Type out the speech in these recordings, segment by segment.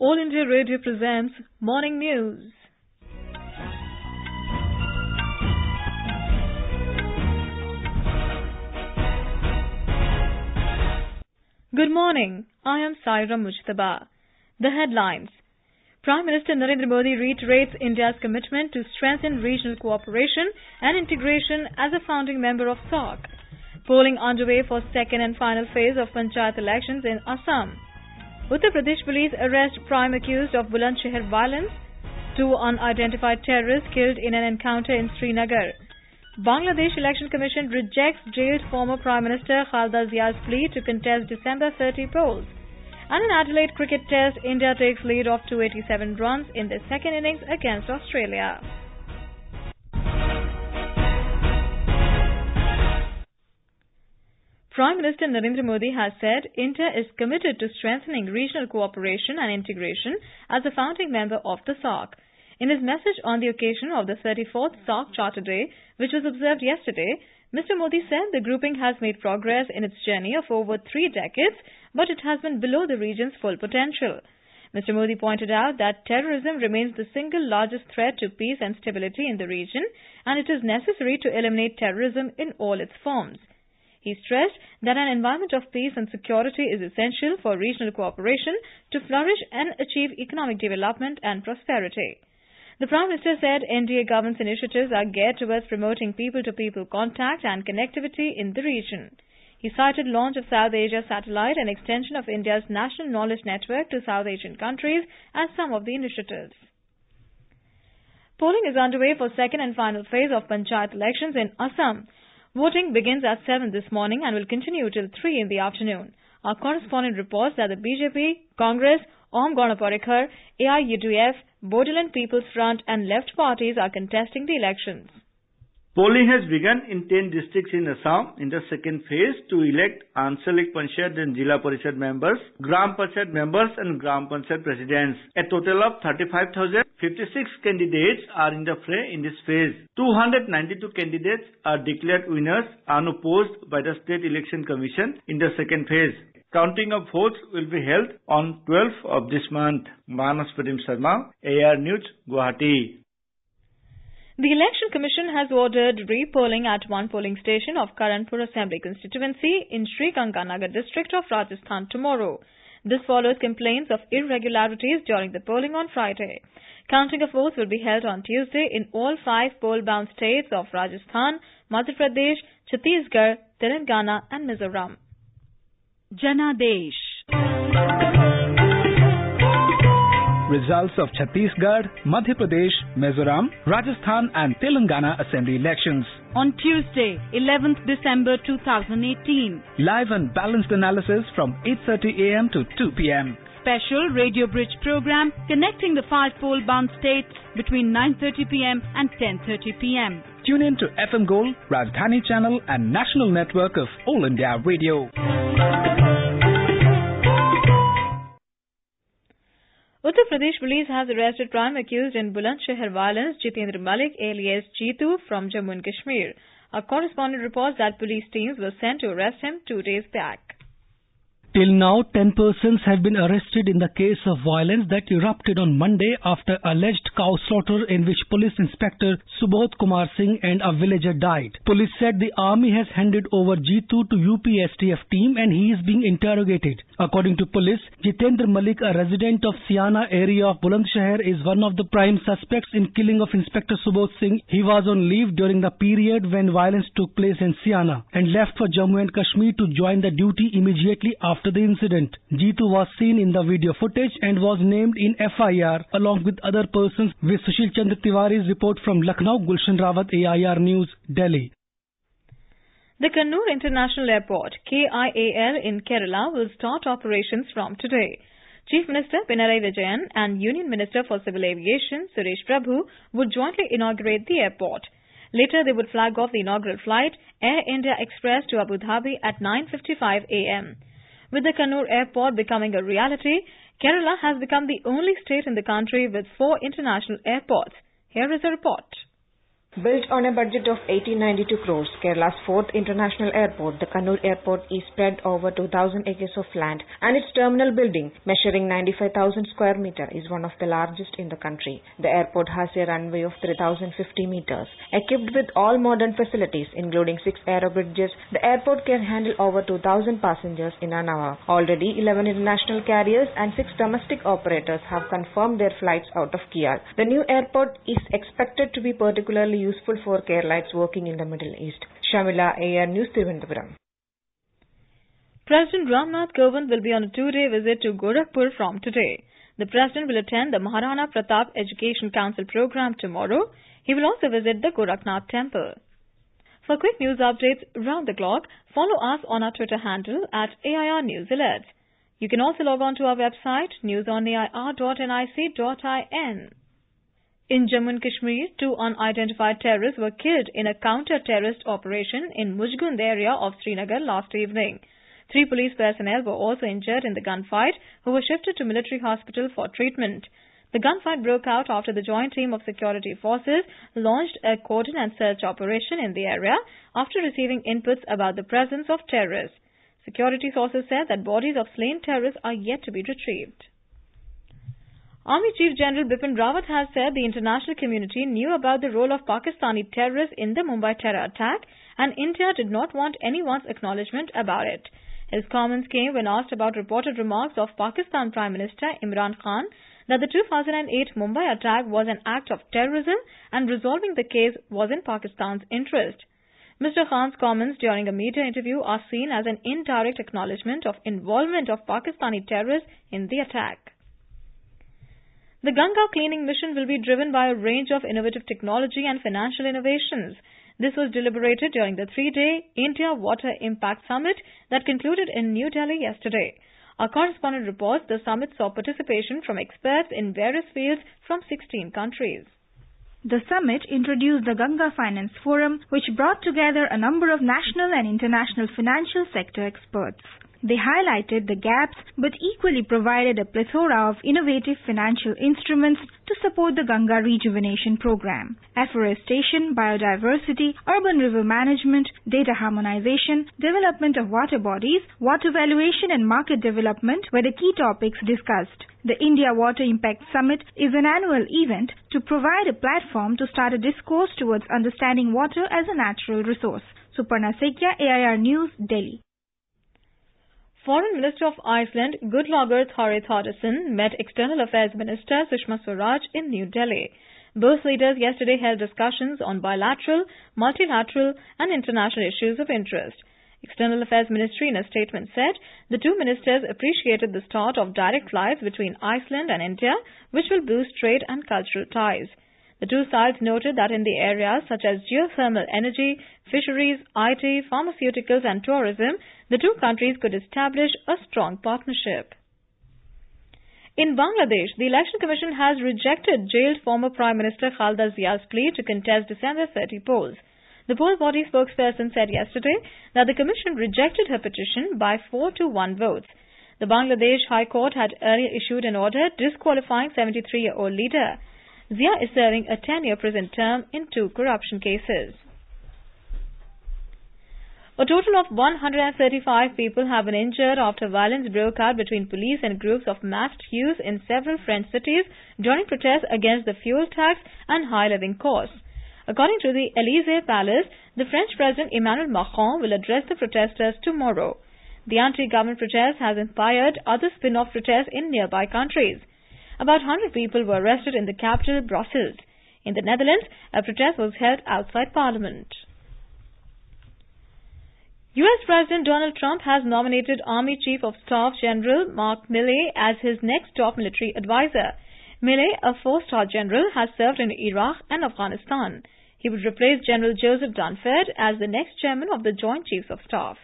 All India Radio presents Morning News. Good morning. I am Saira Mujtaba. The headlines. Prime Minister Narendra Modi reiterates India's commitment to strengthen regional cooperation and integration as a founding member of SAARC. Polling underway for second and final phase of Panchayat elections in Assam. Uttar Pradesh Police arrest prime accused of Bulandshahar violence. 2 unidentified terrorists killed in an encounter in Srinagar. Bangladesh Election Commission rejects jailed former Prime Minister Khaleda Zia's plea to contest December 30 polls. And in Adelaide Cricket Test, India takes lead of 287 runs in their second innings against Australia. Prime Minister Narendra Modi has said India is committed to strengthening regional cooperation and integration as a founding member of the SAARC. In his message on the occasion of the 34th SAARC Charter Day, which was observed yesterday, Mr. Modi said the grouping has made progress in its journey of over 3 decades, but it has been below the region's full potential. Mr. Modi pointed out that terrorism remains the single largest threat to peace and stability in the region, and it is necessary to eliminate terrorism in all its forms. He stressed that an environment of peace and security is essential for regional cooperation to flourish and achieve economic development and prosperity. The Prime Minister said NDA government's initiatives are geared towards promoting people-to-people contact and connectivity in the region. He cited launch of South Asia Satellite and extension of India's national knowledge network to South Asian countries as some of the initiatives. Polling is underway for second and final phase of Panchayat elections in Assam. Voting begins at 7 this morning and will continue till 3 in the afternoon. Our correspondent reports that the BJP, Congress, Om Gana Parikhar, AIUDF, Bodoland People's Front and Left parties are contesting the elections. Polling has begun in 10 districts in Assam in the second phase to elect Anshalik Panchayat and Jila Parishad members, Gram Panchayat members and Gram Panchayat presidents. A total of 35,056 candidates are in the fray in this phase. 292 candidates are declared winners unopposed by the State Election Commission in the second phase. Counting of votes will be held on 12th of this month. Manas Pratim Sharma, AR News, Guwahati. The Election Commission has ordered re-polling at one polling station of Karanpur Assembly constituency in Sri Ganganagar district of Rajasthan tomorrow. This follows complaints of irregularities during the polling on Friday. Counting of votes will be held on Tuesday in all 5 poll-bound states of Rajasthan, Madhya Pradesh, Chhattisgarh, Telangana and Mizoram. Janadesh. Results of Chhattisgarh, Madhya Pradesh, Mizoram, Rajasthan and Telangana Assembly elections. On Tuesday, 11th December 2018. Live and balanced analysis from 8:30 a.m. to 2 p.m. Special Radio Bridge program connecting the 5 poll-bound states between 9:30 p.m. and 10:30 p.m. Tune in to FM Gold, Rajdhani Channel and National Network of All India Radio. Uttar Pradesh Police has arrested prime accused in Bulandshahar violence Jitendra Malik alias Jeetu from Jammu and Kashmir. Our correspondent reports that police teams were sent to arrest him 2 days back. Till now, 10 persons have been arrested in the case of violence that erupted on Monday after alleged cow slaughter in which Police Inspector Subodh Kumar Singh and a villager died. Police said the army has handed over Jeetu to UP-STF team and he is being interrogated. According to police, Jitendra Malik, a resident of Siana area of Bulandshahar, is one of the prime suspects in killing of Inspector Subodh Singh. He was on leave during the period when violence took place in Siana and left for Jammu and Kashmir to join the duty immediately after the incident. Jeetu was seen in the video footage and was named in FIR along with other persons. With Sushil Chandra Tiwari's report from Lucknow, Gulshan Rawat, AIR News, Delhi. The Kannur International Airport, KIAL in Kerala, will start operations from today. Chief Minister Pinarayi Vijayan and Union Minister for Civil Aviation, Suresh Prabhu, would jointly inaugurate the airport. Later, they would flag off the inaugural flight, Air India Express, to Abu Dhabi at 9:55 a.m. With the Kannur Airport becoming a reality, Kerala has become the only state in the country with 4 international airports. Here is a report. Built on a budget of 1892 crores, Kerala's fourth international airport, the Kannur Airport, is spread over 2,000 acres of land, and its terminal building, measuring 95,000 square meters, is one of the largest in the country. The airport has a runway of 3,050 meters. Equipped with all modern facilities, including 6 aero bridges, the airport can handle over 2,000 passengers in an hour. Already, 11 international carriers and 6 domestic operators have confirmed their flights out of Kial. The new airport is expected to be particularly useful for Keralites working in the Middle East. Shamila, AR News, Thiruvananthapuram. President Ramnath Kovind will be on a 2-day visit to Gorakhpur from today. The President will attend the Maharana Pratap Education Council program tomorrow. He will also visit the Gorakhnath Temple. For quick news updates round the clock, follow us on our Twitter handle at AIR News Alerts. You can also log on to our website newsonair.nic.in. In Jammu and Kashmir, 2 unidentified terrorists were killed in a counter-terrorist operation in Mujgund area of Srinagar last evening. 3 police personnel were also injured in the gunfight, who were shifted to military hospital for treatment. The gunfight broke out after the joint team of security forces launched a cordon and search operation in the area after receiving inputs about the presence of terrorists. Security sources said that bodies of slain terrorists are yet to be retrieved. Army Chief General Bipin Rawat has said the international community knew about the role of Pakistani terrorists in the Mumbai terror attack, and India did not want anyone's acknowledgement about it. His comments came when asked about reported remarks of Pakistan Prime Minister Imran Khan that the 2008 Mumbai attack was an act of terrorism and resolving the case was in Pakistan's interest. Mr. Khan's comments during a media interview are seen as an indirect acknowledgement of involvement of Pakistani terrorists in the attack. The Ganga cleaning mission will be driven by a range of innovative technology and financial innovations. This was deliberated during the 3-day India Water Impact Summit that concluded in New Delhi yesterday. Our correspondent reports the summit saw participation from experts in various fields from 16 countries. The summit introduced the Ganga Finance Forum, which brought together a number of national and international financial sector experts. They highlighted the gaps but equally provided a plethora of innovative financial instruments to support the Ganga Rejuvenation Program. Afforestation, biodiversity, urban river management, data harmonization, development of water bodies, water valuation and market development were the key topics discussed. The India Water Impact Summit is an annual event to provide a platform to start a discourse towards understanding water as a natural resource. Suparna Sekya, AIR News, Delhi. Foreign Minister of Iceland, Gudlaugur Thore Thordarson, met External Affairs Minister Sushma Swaraj in New Delhi. Both leaders yesterday held discussions on bilateral, multilateral and international issues of interest. External Affairs Ministry in a statement said the 2 ministers appreciated the start of direct flights between Iceland and India, which will boost trade and cultural ties. The 2 sides noted that in the areas such as geothermal energy, fisheries, IT, pharmaceuticals and tourism, the 2 countries could establish a strong partnership. In Bangladesh, the Election Commission has rejected jailed former Prime Minister Khaleda Zia's plea to contest December 30 polls. The poll body spokesperson said yesterday that the Commission rejected her petition by 4-1 votes. The Bangladesh High Court had earlier issued an order disqualifying 73-year-old leader. Zia is serving a 10-year prison term in 2 corruption cases. A total of 135 people have been injured after violence broke out between police and groups of masked youth in several French cities during protests against the fuel tax and high living costs. According to the Élysée Palace, the French President Emmanuel Macron will address the protesters tomorrow. The anti-government protest has inspired other spin-off protests in nearby countries. About 100 people were arrested in the capital, Brussels. In the Netherlands, a protest was held outside Parliament. U.S. President Donald Trump has nominated Army Chief of Staff General Mark Milley as his next top military advisor. Milley, a 4-star general, has served in Iraq and Afghanistan. He would replace General Joseph Dunford as the next chairman of the Joint Chiefs of Staff.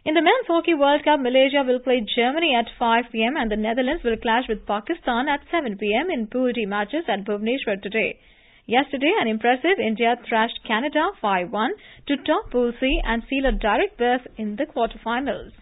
In the Men's Hockey World Cup, Malaysia will play Germany at 5 p.m. and the Netherlands will clash with Pakistan at 7 p.m. in Pool D matches at Bhubaneswar today. Yesterday, an impressive India thrashed Canada 5-1 to top Pool C and seal a direct berth in the quarterfinals.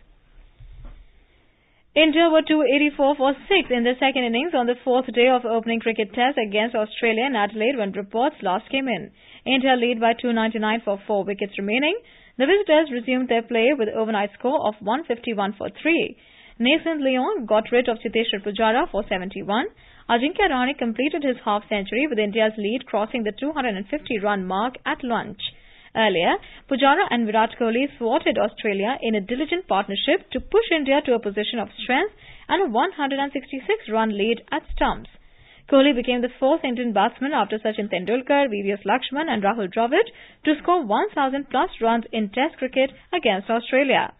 India were 284 for 6 in the second innings on the fourth day of opening cricket test against Australia in Adelaide when reports last came in. India lead by 299 for 4 wickets remaining. The visitors resumed their play with overnight score of 151 for 3. Nathan Lyon got rid of Chiteshwar Pujara for 71. Ajinkya Rahane completed his half-century with India's lead crossing the 250-run mark at lunch. Earlier, Pujara and Virat Kohli thwarted Australia in a diligent partnership to push India to a position of strength and a 166-run lead at stumps. Kohli became the fourth Indian batsman after Sachin Tendulkar, VVS Lakshman and Rahul Dravid to score 1,000-plus runs in Test cricket against Australia.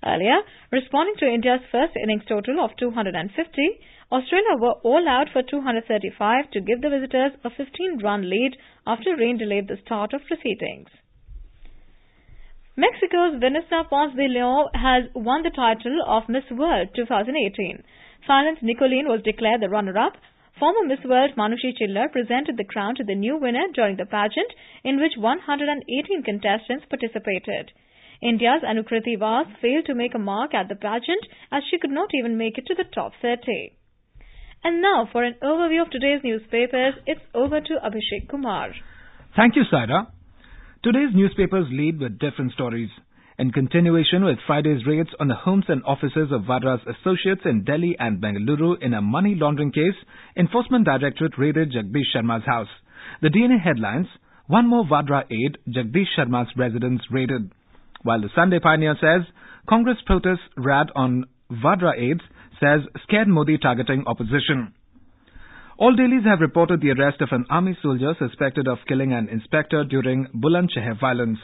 Earlier, responding to India's first innings total of 250, Australia were all out for 235 to give the visitors a 15-run lead after rain delayed the start of proceedings. Mexico's Vanessa Ponce de Leon has won the title of Miss World 2018. Fallon's Nicolene was declared the runner-up. Former Miss World Manushi Chillar presented the crown to the new winner during the pageant, in which 118 contestants participated. India's Anukriti Vas failed to make a mark at the pageant as she could not even make it to the top 30. And now for an overview of today's newspapers, it's over to Abhishek Kumar. Thank you, Saira. Today's newspapers lead with different stories. In continuation with Friday's raids on the homes and offices of Vadra's associates in Delhi and Bengaluru in a money laundering case, Enforcement Directorate raided Jagdish Sharma's house. The DNA headlines, one more Vadra aide, Jagdish Sharma's residence raided. While the Sunday Pioneer says, Congress protests rad on Vadra aides, says scared Modi targeting opposition. All dailies have reported the arrest of an army soldier suspected of killing an inspector during Bulandshahar violence.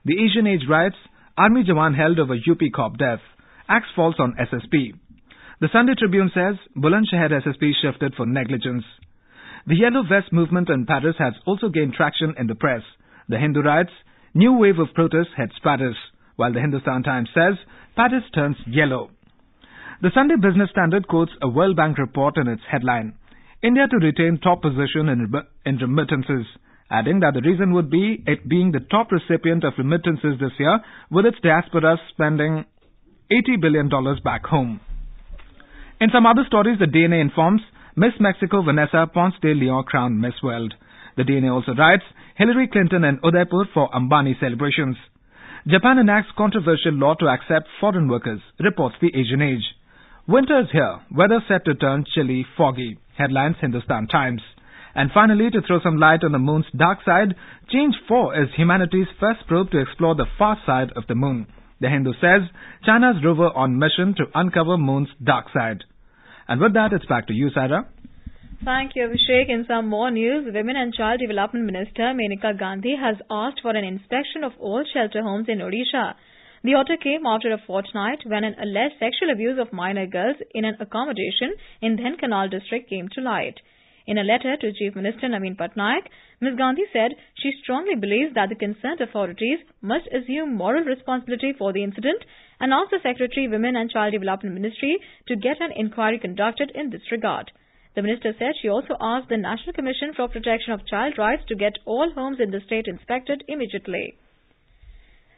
The Asian Age riots, Army Jawan held over UP cop death. Axe falls on SSP. The Sunday Tribune says Bulandshahar SSP shifted for negligence. The Yellow Vest movement in Paris has also gained traction in the press. The Hindu riots, new wave of protests heads Paris, while the Hindustan Times says Paris turns yellow. The Sunday Business Standard quotes a World Bank report in its headline, India to retain top position in remittances, adding that the reason would be it being the top recipient of remittances this year, with its diaspora spending $80 billion back home. In some other stories, the DNA informs Miss Mexico Vanessa Ponce de Leon crowned Miss World. The DNA also writes Hillary Clinton in Udaipur for Ambani celebrations. Japan enacts controversial law to accept foreign workers, reports the Asian Age. Winter is here, weather set to turn chilly, foggy, headlines Hindustan Times. And finally, to throw some light on the moon's dark side, Change 4 is humanity's first probe to explore the far side of the moon. The Hindu says China's rover on mission to uncover moon's dark side. And with that, it's back to you, Sarah. Thank you, Abhishek. In some more news, Women and Child Development Minister Menaka Gandhi has asked for an inspection of all shelter homes in Odisha. The order came after a fortnight when an alleged sexual abuse of minor girls in an accommodation in Dhenkanal district came to light. In a letter to Chief Minister Naveen Patnaik, Ms. Gandhi said she strongly believes that the concerned authorities must assume moral responsibility for the incident and asked the Secretary, Women and Child Development Ministry to get an inquiry conducted in this regard. The minister said she also asked the National Commission for Protection of Child Rights to get all homes in the state inspected immediately.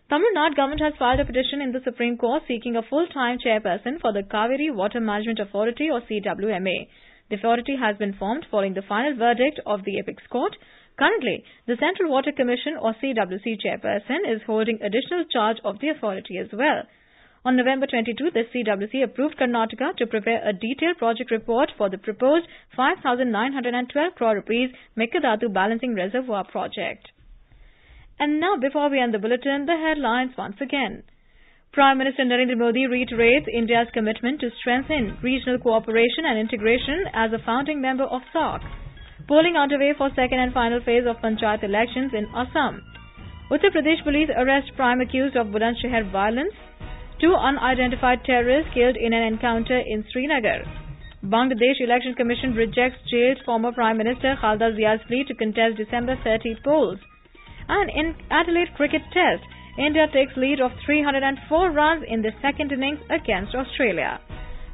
Tamil Nadu government has filed a petition in the Supreme Court seeking a full-time chairperson for the Kaveri Water Management Authority or CWMA. The authority has been formed following the final verdict of the Apex Court. Currently, the Central Water Commission or CWC chairperson is holding additional charge of the authority as well. On November 22, the CWC approved Karnataka to prepare a detailed project report for the proposed 5,912 crore rupees Mekkadatu Balancing Reservoir project. And now, before we end the bulletin, the headlines once again. Prime Minister Narendra Modi reiterates India's commitment to strengthen regional cooperation and integration as a founding member of SAARC. Polling underway for second and final phase of Panchayat elections in Assam. Uttar Pradesh Police arrest prime accused of Bulandshahar violence. 2 unidentified terrorists killed in an encounter in Srinagar. Bangladesh Election Commission rejects jailed former Prime Minister Khaleda Zia's plea to contest December 30 polls. And in Adelaide Cricket Test, India takes lead of 304 runs in the second innings against Australia.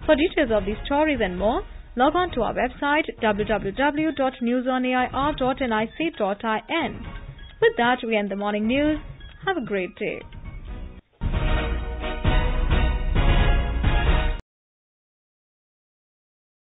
For details of these stories and more, log on to our website www.newsonair.nic.in. With that, we end the morning news. Have a great day.